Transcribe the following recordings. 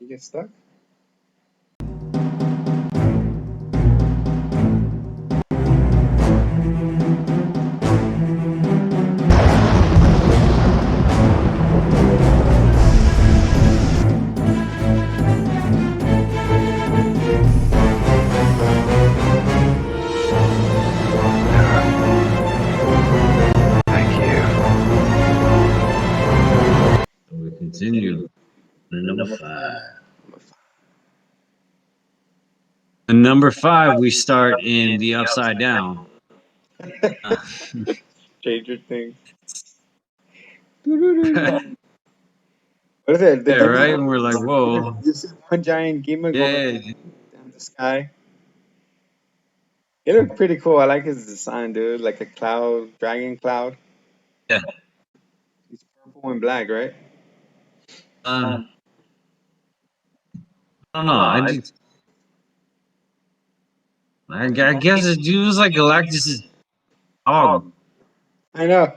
You get stuck? We continue. Number 5. And number 5, we start in the upside down. Stranger Things. What is it? Yeah, right? And we're like, whoa. You see one giant gamer Yeah. going down the sky. It looked pretty cool. I like his design, dude. Like a cloud, dragon cloud. Yeah. It's purple and black, right? I don't know. I guess it was like Galactus' dog. I know.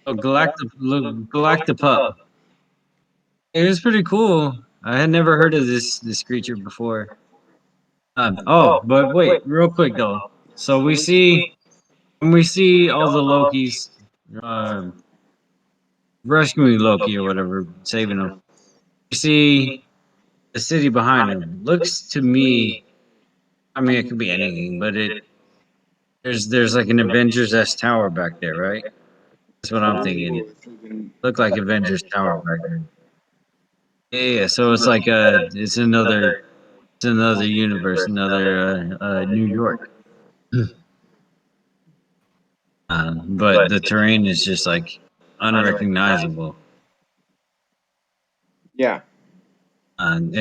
Oh, Galactapup. It was pretty cool. I had never heard of this creature before. But wait, real quick though. So we see when we see all the Lokis rescuing Loki or whatever, saving him. We see the city behind him. Looks to me, I mean, it could be anything, but there's like an Avengers-esque tower back there, right? That's what I'm thinking. Look like Avengers Tower back there. Yeah. So it's like it's another universe, another New York. But the terrain is just like unrecognizable. Yeah. And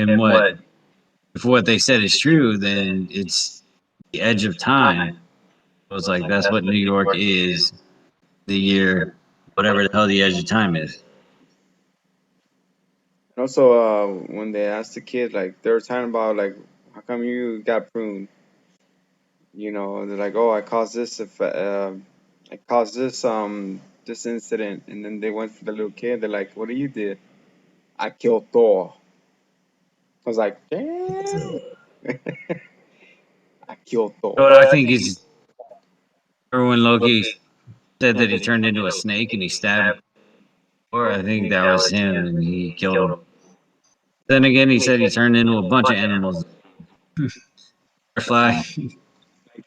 if what they said is true, then it's the edge of time. So it's like that's what New York is, the year, whatever the hell the edge of time is. And also, when they asked the kid, like, they were talking about, like, how come you got pruned? You know, they're like, oh, I caused this, I caused this incident. And then they went for the little kid. They're like, what do you did? I killed Thor. I was like, damn. I killed Thor. What I think is, remember when Loki said that he turned into a snake and he stabbed, or I think that was him and he killed him. Then again, he said he turned into a bunch of animals. Butterfly,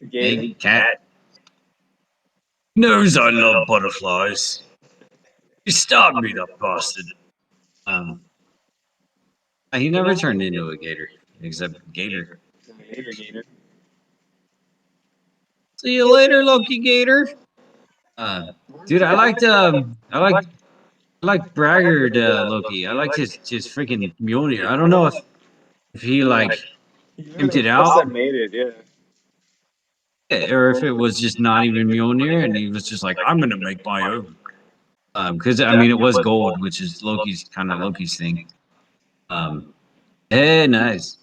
snake, cat. Knows I love butterflies. He stabbed me, that bastard. He never turned into a gator, except Gator. Gator. See you later, Loki Gator. Dude, I like Braggart Loki. I liked his freaking Mjolnir. I don't know if he like emptied out, Made it, yeah. or if it was just not even Mjolnir, and he was just like, I'm gonna make my own. Because I mean, it was gold, which is Loki's thing. Hey, nice.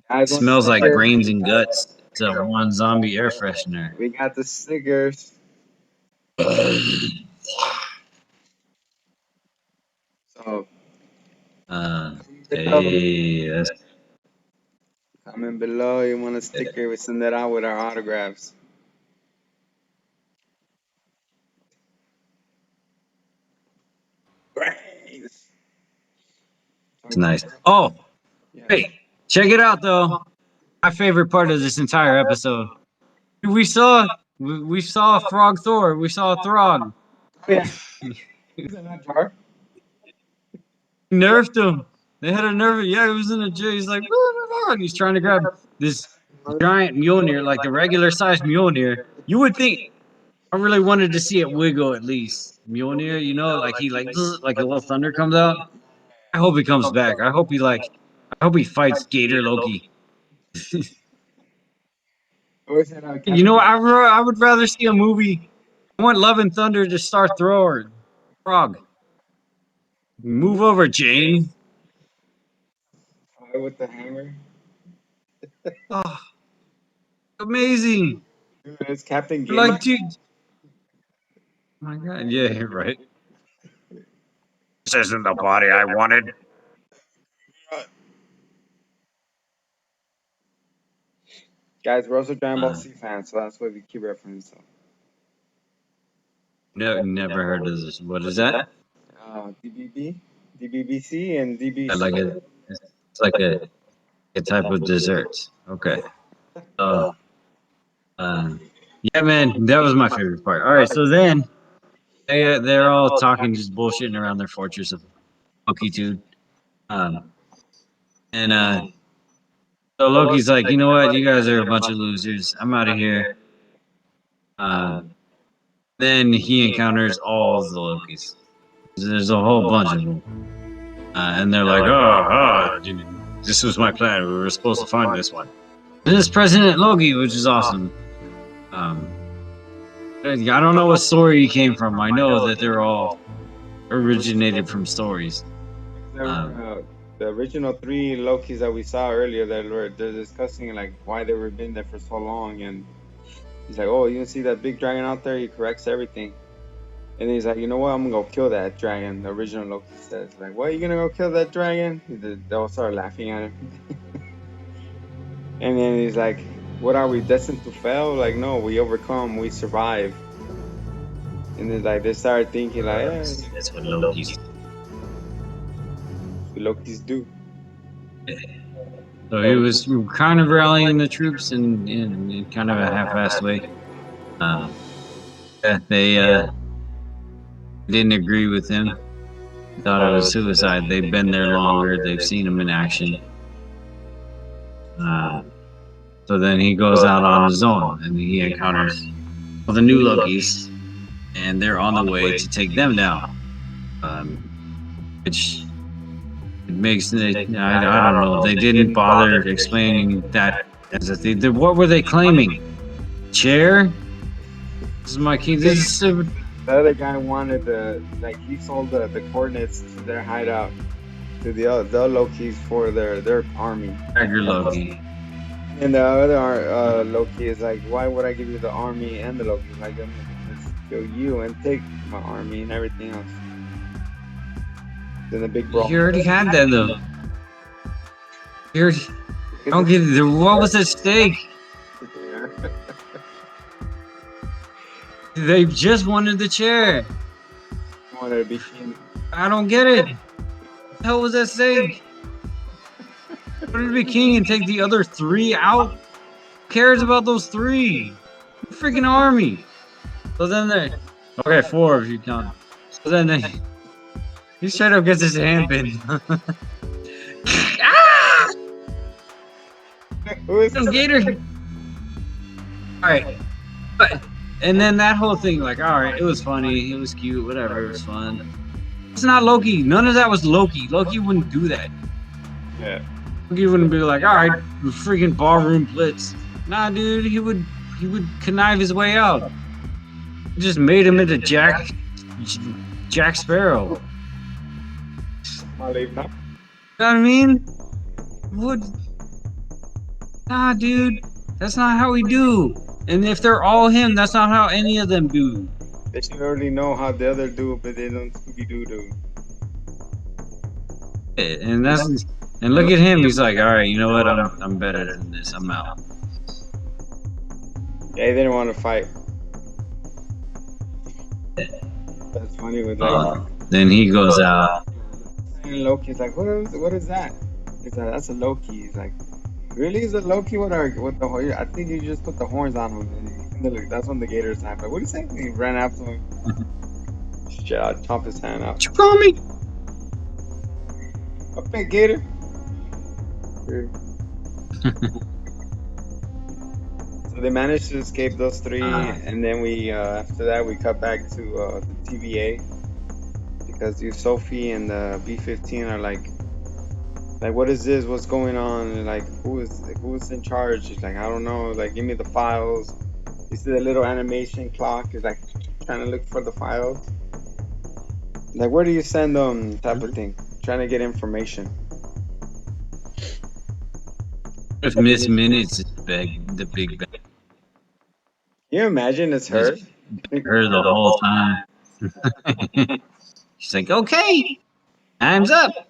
Guys, want Smells like sticker? brains and guts. It's a one zombie air freshener. We got the stickers. So, Hey, that's comment below. You want a sticker? We send that out with our autographs. Brains. nice. Oh, hey, check it out though. My favorite part of this entire episode. We saw Frog Thor. We saw Throg. Yeah. Is that not jar? Nerfed him. They had a nerve. Yeah, he was in a jail. He's like, and he's trying to grab this giant Mjolnir, like a regular sized Mjolnir. You would think. I really wanted to see it wiggle at least. Mjolnir, you know, like he like a little thunder comes out. I hope he comes back. I hope he fights Gator Loki. You know, I would rather see a movie. I want Love and Thunder to star Thor. Frog. Move over, Jane. With the hammer. Oh, amazing. Dude, it's Captain Gamer. Like, dude. Oh my God. Yeah, right. This isn't the body I wanted. Guys, we're also Dragon Ball Uh, Z fans, so that's why we keep referencing them. no, never heard of this. What is that? DBB, DBBC, and Like DBC. a, it's like a type of dessert. Okay. Uh, uh, yeah, man, that was my favorite part. All right, so then they're all talking, just bullshitting around their fortress of Loki, dude. Um, and so Loki's like, you know what? You guys are a bunch of losers. I'm out of here. Uh, then he encounters all of the Lokis. There's a whole bunch of them. And they're like, this was my plan. We were supposed to find this one. This is President Loki, which is awesome. I don't know what story he came from. I know that they're all originated from stories. The original 3 Lokis that we saw earlier, they're discussing like why they were been there for so long, and he's like, oh, you see that big dragon out there? He corrects everything. And he's like, you know what? I'm gonna go kill that dragon. The original Loki says, like, what? You gonna go kill that dragon? They all start laughing at him. And then he's like, what are we destined to fail? Like, no, we overcome, we survive. And then like they started thinking like, That's what Loki's. Lokis do. So he was kind of rallying the troops in kind of a half-assed way. They didn't agree with him. Thought it was suicide. They've been there longer. They've seen him in action. So then he goes out on his own and he encounters the new Lokis, and they're on the way to take them down. Which it makes I don't know. They didn't bother explaining that as a thing. What were they claiming? Chair? This is my king. This is the other guy wanted he sold the coordinates to their hideout to the Lokis for their army. Tiger Loki. And the other Loki is like, why would I give you the army and the Loki? Like, I'm gonna just kill you and take my army and everything else. Then the big brawl. You already had that though. Don't get it. What was at stake? They just wanted the chair. Wanted to be king. I don't get it. What the hell was at stake? Wanted to be king and take the other 3 out? Who cares about those 3? Freaking army. So then they, okay, 4 if you count. So then he straight up gets his hand pinned. Ah! Who is Gator? Alright. And then that whole thing, like, alright, it was funny, it was cute, whatever, it was fun. It's not Loki. None of that was Loki. Loki wouldn't do that. Yeah. Loki wouldn't be like, alright, freaking ballroom blitz. Nah, dude, he would connive his way out. He just made him into Jack Sparrow. You know what I mean? Nah, dude, that's not how we do. And if they're all him, that's not how any of them do. They should already know how the other do, but they don't Scooby-Doo do. And look at him. He's like, all right, you know what? I'm better than this. I'm out. Yeah, they didn't want to fight. That's funny with then he goes out. And Loki's like, what is that? He's like, that's a Loki. He's like, really? Is it Loki? What the horn? I think you just put the horns on him. And that's when the Gators happened. Like, what do you say? He ran after him. Shit, I'd chop his hand out. You call me? Okay, Gator. So they managed to escape those 3, and then we after that we cut back to the TVA because Sophie and the B-15 are like, what is this? What's going on? And like, who's in charge? She's like, I don't know. Like, give me the files. You see the little animation clock is like trying to look for the files. Like, where do you send them? Type of thing. Trying to get information. If Miss Minutes is the big bag. Can you imagine it's her? Her the whole time. She's like, okay, time's up.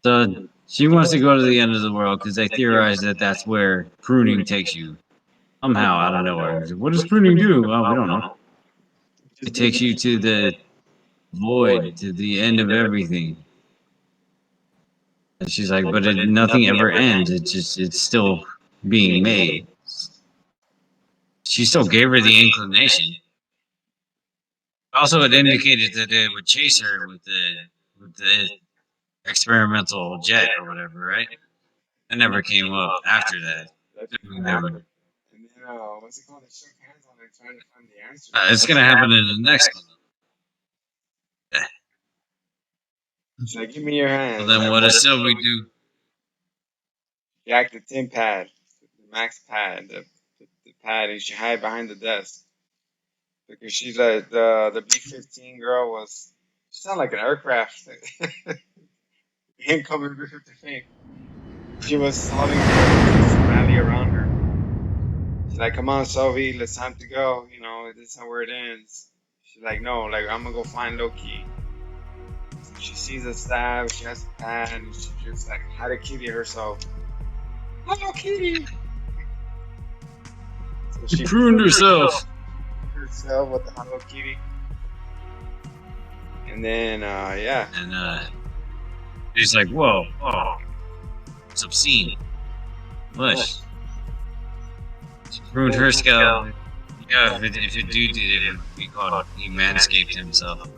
So she wants to go to the end of the world because they theorize that that's where pruning takes you. somehow out of nowhere. He's like, what does pruning do? Well, we don't know. It takes you to the void, to the end of everything. And she's like, but nothing ever ends. It's still being made. She still gave her the inclination. Also, it indicated that it would chase her with the experimental jet or whatever, right? That never came up after that. Never. And then, what's it called? They shook hands on it, trying to find the answer. It's gonna happen in the next one. She's like, give me your hand. Well, then what does Sylvie do? Jack the tin pad, the max pad, the pad, and she hide behind the desk. Because she's like, the B-15 girl was, she sounded like an aircraft. Incoming B-15. She was holding her rally around her. She's like, come on, Sylvie, it's time to go. You know, this is where it ends. She's like, no, like, I'm gonna go find Loki. So she sees a stab, she has a pad, and she just like had a kitty herself. Hello, kitty! So She pruned herself. With the Hello Kitty. And then, yeah. And he's like, whoa, oh, it's obscene. Mush. She pruned her scalp. Yeah, if a dude did it, it would be called, he manscaped himself.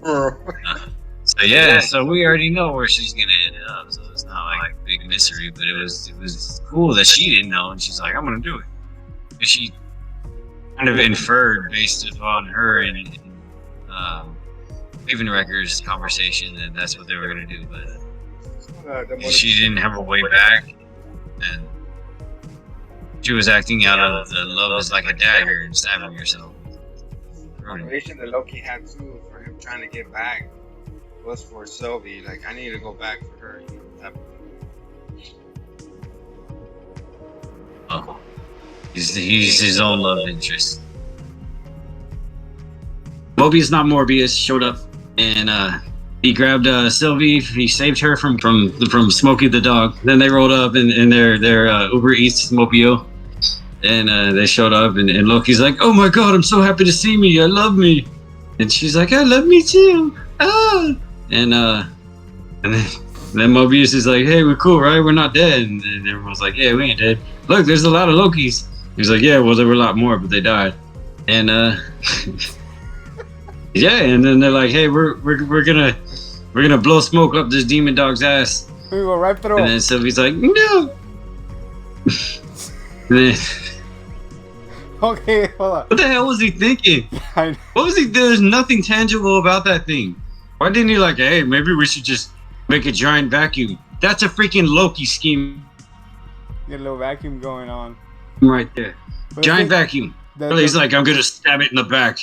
So yeah, so we already know where she's gonna end up. So it's not like a big mystery, but it was cool that she didn't know, and she's like, I'm gonna do it. But she kind of inferred based upon her and Raven Recker's conversation that that's what they were gonna do, but she didn't have a way back, and she was acting out of the love is like a dagger and stabbing herself. The motivation that Loki had too for him trying to get back was for Sylvie. Like, I need to go back for her. You know, type of thing. Oh, he's his own love interest. Mobius, not Morbius, showed up and he grabbed Sylvie. He saved her from Smokey the dog. Then they rolled up in their Uber Eats Mobile, and they showed up and Loki's like, "Oh my God, I'm so happy to see me. I love me," and she's like, "I love me too." Ah, and then Mobius is like, "Hey, we're cool, right? We're not dead." And everyone's like, "Yeah, we ain't dead. Look, there's a lot of Lokis." He's like, "Yeah, well, there were a lot more, but they died." And yeah, and then they're like, "Hey, we're gonna blow smoke up this demon dog's ass." We go right through. And then Sylvie's like, "No." Then, okay, hold on. what the hell was he thinking? I know. What was he? There's nothing tangible about that thing. Why didn't he like, hey, maybe we should just make a giant vacuum? That's a freaking Loki scheme Get a little vacuum going on. right there. But Giant vacuum. He's the, like, I'm gonna stab it in the back.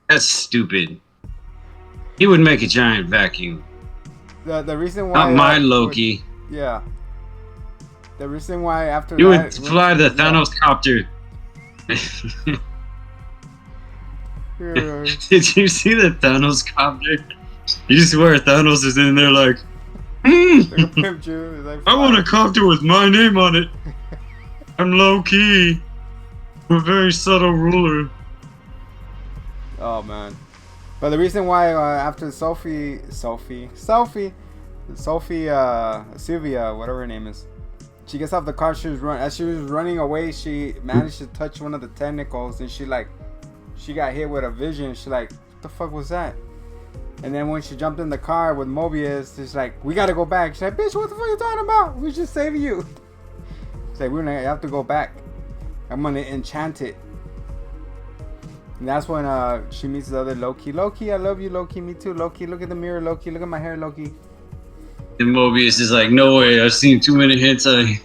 That's stupid. He would make a giant vacuum. the reason why Not my Loki. Yeah. The reason why after You that, would fly the Thanos copter. Did you see the Thanos copter? You swear Thanos is in there like, I want a copter with my name on it. I'm low key. I'm a very subtle ruler. Oh man. But the reason why after Sylvia, whatever her name is, she gets off the car. As she was running away, she managed to touch one of the tentacles, and she got hit with a vision. She like, what the fuck was that? And then when she jumped in the car with Mobius, she's like, we gotta go back. She's like, bitch, what the fuck are you talking about? We just saved you. She's like, we're gonna have to go back. I'm gonna enchant it. And that's when she meets the other Loki. Loki, I love you, Loki. Me too, Loki. Look at the mirror, Loki. Look at my hair, Loki. And Mobius is like, no way, I've seen too many hits. I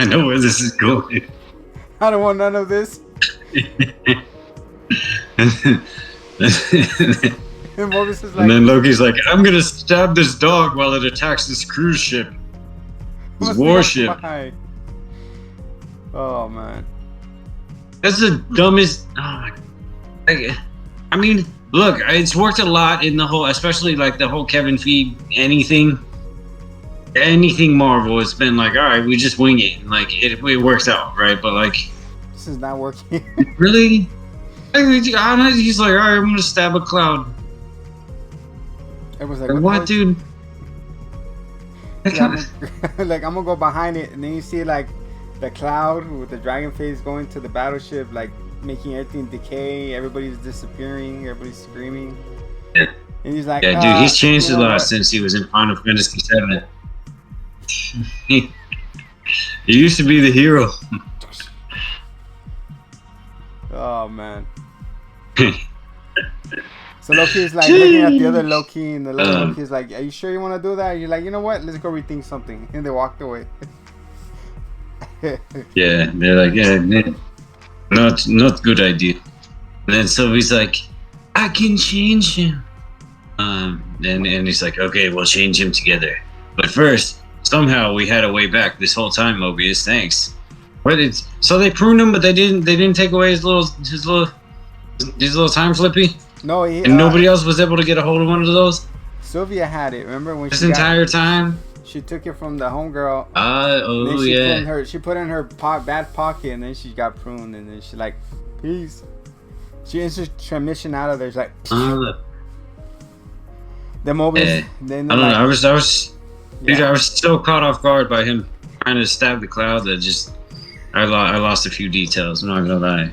know where this is going. I don't want none of this. And Mobius is like, and then Loki's like, I'm gonna stab this dog while it attacks this cruise ship. This warship. Oh man. That's the dumbest. Oh, I mean, look, it's worked a lot in the whole, especially like the whole Kevin Feige anything. anything Marvel, it's been like, all right, we just wing it, and like it works out, right? But like, This is not working. really, he's like, all right, I'm gonna stab a cloud. It was like, What, dude? Yeah, like I'm gonna go behind it, and then you see like the cloud with the dragon face going to the battleship, like making everything decay. Everybody's disappearing. Everybody's screaming. Yeah. And he's like, Yeah, dude, he's changed you a know lot what? since he was in Final Fantasy VII. He used to be the hero. Oh man. So Loki's like looking at the other Loki, and the other Loki's like, "Are you sure you want to do that?" You're like, "You know what? Let's go rethink something." And they walked away. Yeah, they're like, yeah, not good idea. And then Sylvie's like, I can change him. And he's like, okay, we'll change him together. But first, somehow we had a way back this whole time, Mobius. Thanks. So they pruned him, but they didn't take away his little time flippy. No, and nobody else was able to get a hold of one of those. Sylvia had it. Remember when this entire time? She took it from the homegirl. Oh yeah. She put it in her back pocket, and then she got pruned, and then she like, peace. She instant transmission out of there. She's like, the Mobius. Then I don't know. I was dude, I was so caught off guard by him trying to stab the cloud that just I lost a few details. I'm not gonna lie.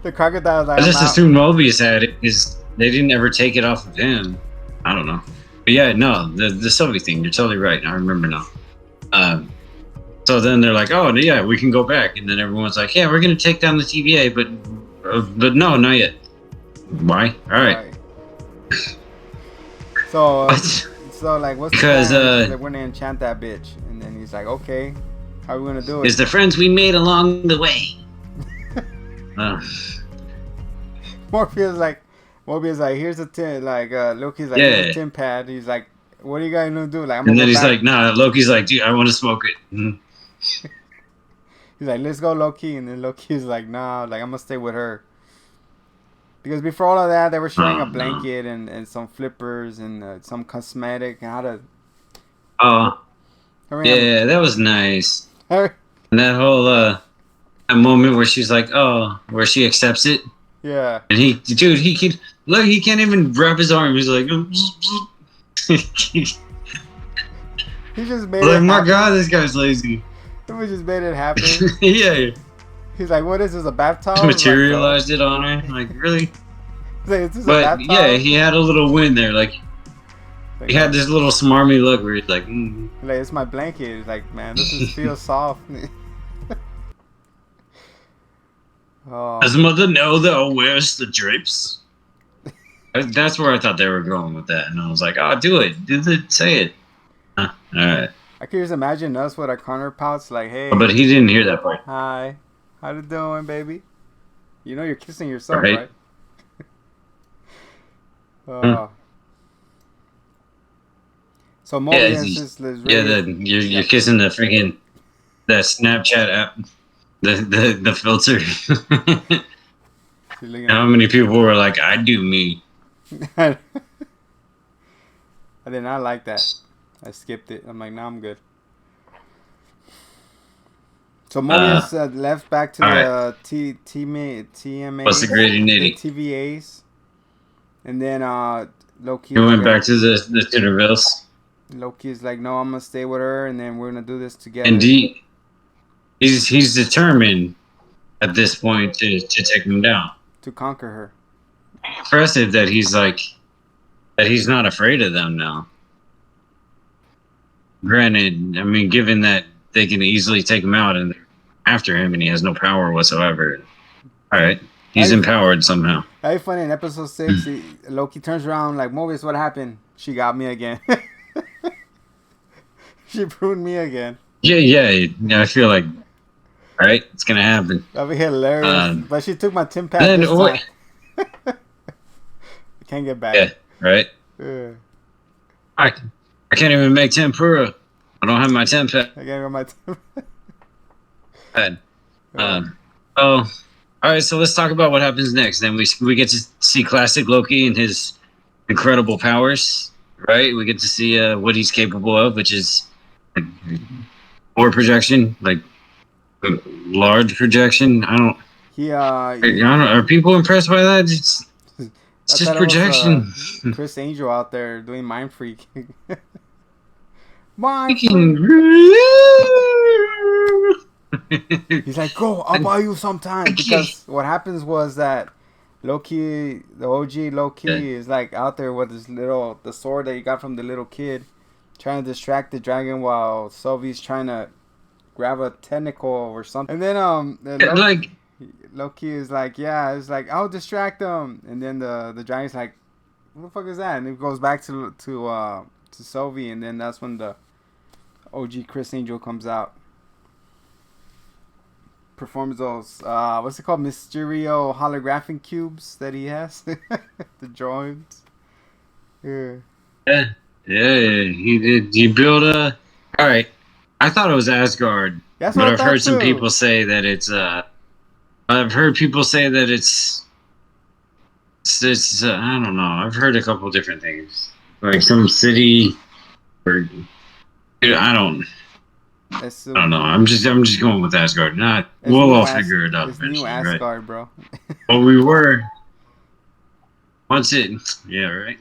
The crocodile. Like, I just assumed Mobius had it because they didn't ever take it off of him. I don't know. But yeah, no, the Sylvie thing, you're totally right. I remember now. So then they're like, oh, yeah, we can go back. And then everyone's like, yeah, we're going to take down the TVA, but no, not yet. Why? All right. So, like, what's because, the plan? Like, we're going to enchant that bitch. And then he's like, okay, how are we going to do it? It's the friends we made along the way. Mobius like, here's a tin. Like, Loki's like, here's a tin pad. He's like, what are you guys gonna do? Like, and then he's like, nah. Loki's like, dude, I want to smoke it. Mm-hmm. He's like, let's go, Loki. And then Loki's like, nah, like I'm gonna stay with her. Because before all of that, they were sharing a blanket and some flippers and some cosmetic and how to. Oh. Yeah, that was nice. And that whole that moment where she's like, oh, where she accepts it. Yeah. And he can't even wrap his arm. He's like, he just made like, my God, this guy's lazy. We just made it happen. Yeah. He's like, what is this, a bathtub? Just materialized it on her. Like, really? Like, is this but a bathtub? Yeah, he had a little win there. Like he had this little smarmy look where he's like, like, it's my blanket. It's like, man, this feels soft. Oh. Does mother know that I'll wear the drapes? That's where I thought they were going with that, and I was like, "Oh, do it, say it." All right. I could just imagine us with our corner pouch, like, "Hey." But he didn't hear that part. Hi, how you doing, baby? You know you're kissing yourself, right? So Mobius is really, you're kissing the freaking that Snapchat app. The filter. How many people were like, I do me? I did not like that. I skipped it. I'm like, nah, I'm good. So Mobius left back to the TMA. What's the gritty nitty? The TVAs. And then Loki. He went back to the Cindervilles. Loki's like, no, I'm gonna stay with her, and then we're gonna do this together. Indeed. He's determined at this point to take him down. To conquer her. Impressive that he's not afraid of them now. Granted, I mean, given that they can easily take him out and after him and he has no power whatsoever. All right. He's empowered somehow. That'd be funny. In episode 6, Loki turns around like, Mobius, what happened? She got me again. She pruned me again. Yeah. I feel like, right? It's gonna happen. That'd be hilarious. But she took my Tim pad this time. I can't get back. Yeah, right? Yeah. I can't even make tempura. I don't have my Tim pad. I can't get my Tim pad. All right, so let's talk about what happens next. Then we get to see classic Loki and his incredible powers. right? We get to see what he's capable of, which is like, more projection, like large projection. He I don't know. Are people impressed by that? It's I just thought it was projection. Chris Angel out there doing Mind Freak. Mind Freak. Freaking. He's like, go, I'll buy you some time. Because what happens was that Loki, the OG Loki, is like out there with the sword that he got from the little kid, trying to distract the dragon while Sylvie's trying to grab a tentacle or something. And then Like, Loki is like, yeah, it's like I'll distract him. And then the dragon's like, what the fuck is that? And it goes back to Sylvie, and then that's when the OG Chris Angel comes out. Performs those what's it called, Mysterio holographic cubes that he has. The drawings. yeah, he did. He built a. All right, I thought it was Asgard, That's but what I I've thought heard some too. people say that it's. I've heard people say that it's I don't know. I've heard a couple different things, like some city, or I don't know. I'm just going with Asgard. We'll all figure it out It's new eventually, right? Asgard, bro. Well, we were once it, yeah, right.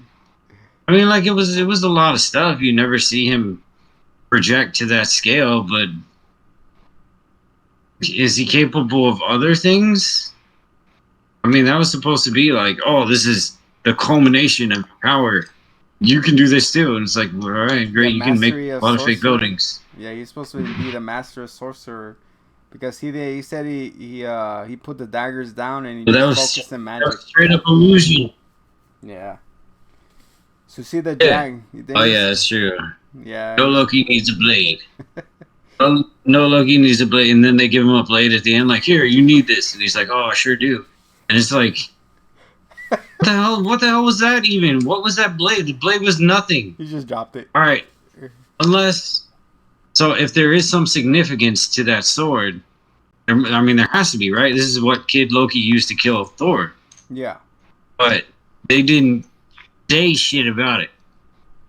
I mean, like it was a lot of stuff. You never see him project to that scale, but is he capable of other things? I mean, that was supposed to be like, oh, this is the culmination of power. You can do this too, and it's like, all right, great. You can make a lot of fake buildings. Yeah, he's supposed to be the master of sorcerer, because he said he put the daggers down and he just focused on magic. That was straight up illusion. Yeah. So see the dragon. Oh yeah, that's true. Yeah. No Loki needs a blade. No Loki needs a blade, and then they give him a blade at the end, like, here, you need this, and he's like, oh, I sure do. And it's like, what the hell was that even? What was that blade? The blade was nothing. He just dropped it. All right. So if there is some significance to that sword, I mean, there has to be, right? This is what Kid Loki used to kill Thor. Yeah. But they didn't say shit about it.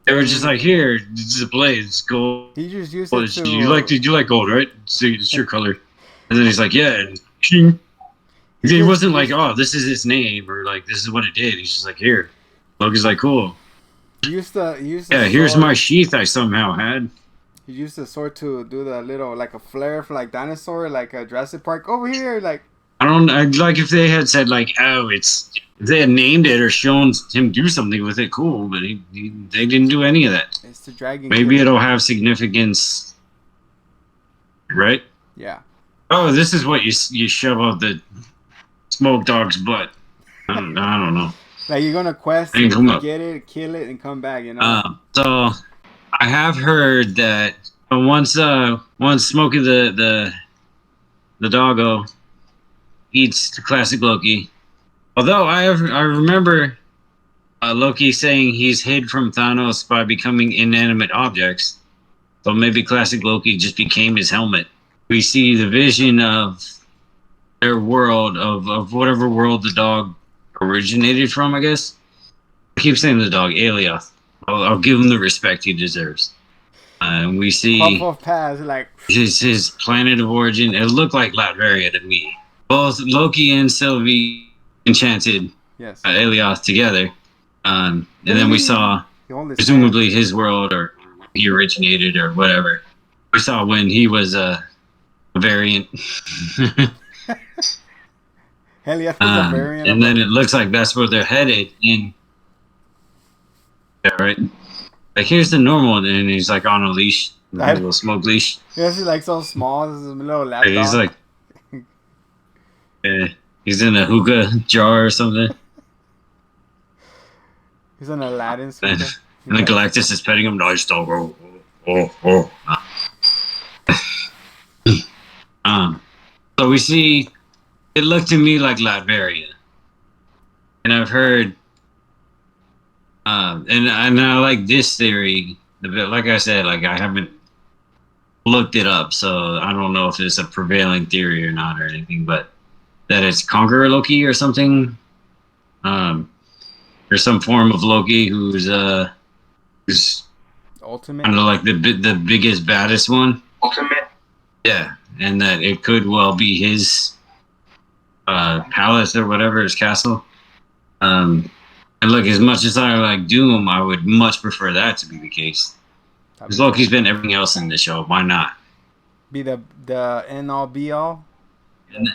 They were just like, here, this is a blade, it's gold. He just used it to... You like gold, right? It's your color. And then he's like, yeah. He wasn't like, oh, this is its name, or like, this is what it did. He's just like, here. Loki's like, cool. He used the here's my sheath I somehow had. He used the sword to do the little, like a flare for like dinosaur, like a Jurassic Park over here, like. Like if they had said like, oh, if they had named it or shown him do something with it, cool. But they didn't do any of that. It's the dragon. Maybe it'll have significance, right? Yeah. Oh, this is what you shove out the smoke dog's butt. I don't know. Like you're gonna quest, and get it, kill it, and come back. You know. So I have heard that once Smokey the doggo eats the classic Loki. Although I remember Loki saying he's hid from Thanos by becoming inanimate objects. So maybe classic Loki just became his helmet. We see the vision of their world, of whatever world the dog originated from, I guess. I keep saying the dog, ALIOTH. I'll give him the respect he deserves. And we see like his planet of origin. It looked like Latveria to me. Both Loki and Sylvie enchanted ALIOTH together. And then we saw, presumably, his world, or he originated, or whatever. We saw when he was a variant. ALIOTH is a variant. And then it looks like that's where they're headed. Yeah, right? Like, here's the normal, and he's like on a leash, a little smoke leash. Yeah, he's like so small. This is a little lapdog. He's like, he's in a hookah jar or something. He's an Aladdin. And then Galactus is petting him. Nice dog. Oh. So we see, it looked to me like Latveria. And I've heard, and I like this theory. Like I said, like I haven't looked it up, so I don't know if it's a prevailing theory or not or anything, but that it's Conqueror Loki or something. There's some form of Loki who's It's Ultimate. kind of like the biggest, baddest one. Ultimate. Yeah, and that it could well be his palace or whatever, his castle. And look, as much as I like Doom, I would much prefer that to be the case. Because Loki's been everything else in the show. Why not? Be the end all be all. And,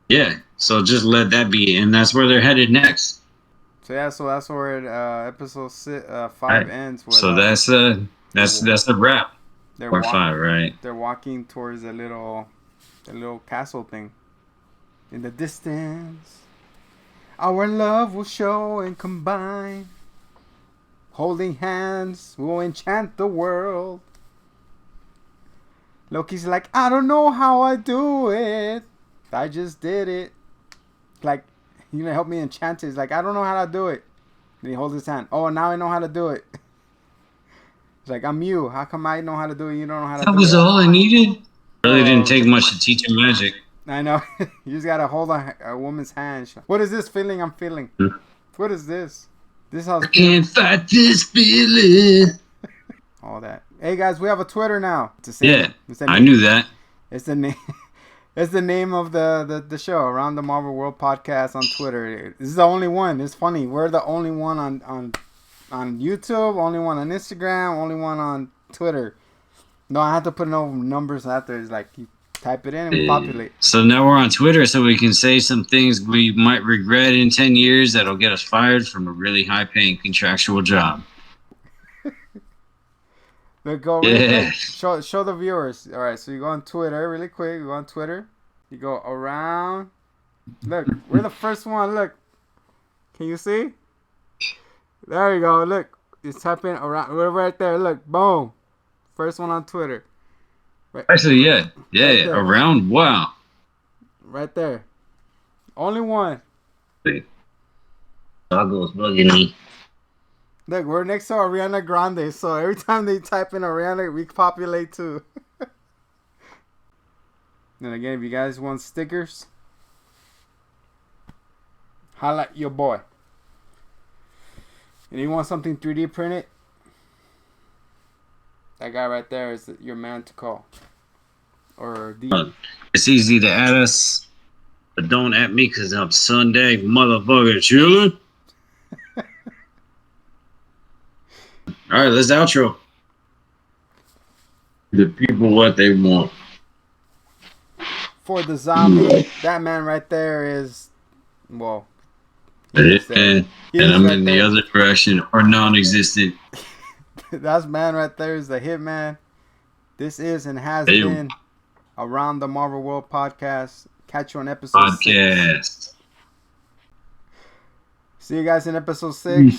yeah, so just let that be, and that's where they're headed next. So yeah, so that's where episode 5 Right. ends. With, So that's the wrap. They're Part 5, right? They're walking towards the little castle thing. In the distance, our love will show and combine. Holding hands will enchant the world. Loki's like, I don't know how I do it. I just did it. Like, you gonna help me enchant it? He's like, I don't know how to do it. And he holds his hand. Oh, now I know how to do it. He's like, I'm you. How come I know how to do it? You don't know how to do it. That was all I needed. Really didn't take much to teach him magic. I know. You just gotta hold a woman's hand. What is this feeling I'm feeling? What is this? This house. I can't fight this feeling. All that. Hey guys, we have a Twitter now. Yeah, I knew that. It's the name. It's the name of the show, Around the Marvel World Podcast on Twitter. This is the only one. It's funny. We're the only one on YouTube, only one on Instagram, only one on Twitter. No, I have to put no numbers after. It's like you type it in and we populate. So now we're on Twitter, so we can say some things we might regret in 10 years that'll get us fired from a really high-paying contractual job. Look, go really quick. Show the viewers. All right, so you go on Twitter really quick. You go on Twitter. You go around. Look, we're the first one. Look, can you see? There you go. Look, it's typing around. We're right there. Look, boom. First one on Twitter. Right. Actually, yeah, right around. Wow. Right there. Only one. Toggle's bugging me. Look, we're next to Ariana Grande, so every time they type in Ariana, we populate too. And again, if you guys want stickers, holla at your boy. And you want something 3D printed, that guy right there is your man to call. Or it's easy to add us, but don't at me because I'm Sunday motherfucker chilling. All right, let's outro. The people what they want. For the zombie, that man right there is, well, and I'm right in the other direction, or non-existent. That man right there is the Hitman. This is and has been Around the Marvel World Podcast. Catch you on episode 6. See you guys in episode 6.